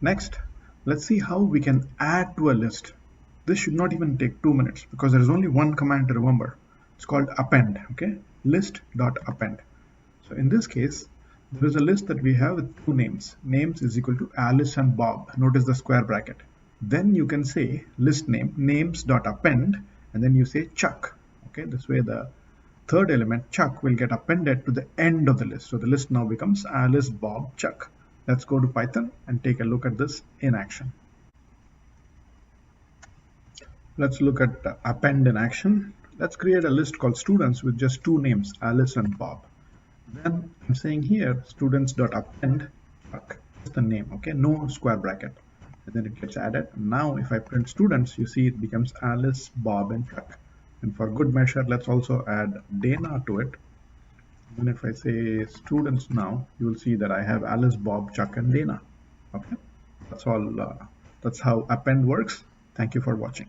Next, let's see how we can add to a list. This should not even take 2 minutes because there is only one command to remember. It's called append. Okay, list.append. So in this case, there is a list that we have with two names. Names is equal to Alice and Bob. Notice the square bracket. Then you can say list name names.append, and then you say Chuck. Okay, this way the third element Chuck will get appended to the end of the list. So the list now becomes Alice, Bob, Chuck. Let's go to Python and take a look at this in action. Let's look at append in action. Let's create a list called students with just two names, Alice and Bob. Then I'm saying here students.append Chuck is the name, okay, no square bracket, and then it gets added. Now if I print students, you see it becomes Alice, Bob, and Chuck. And for good measure, let's also add Dana to it. And if I say students now, you will see that I have Alice, Bob, Chuck, and Dana. Okay, that's all. That's how append works. Thank you for watching.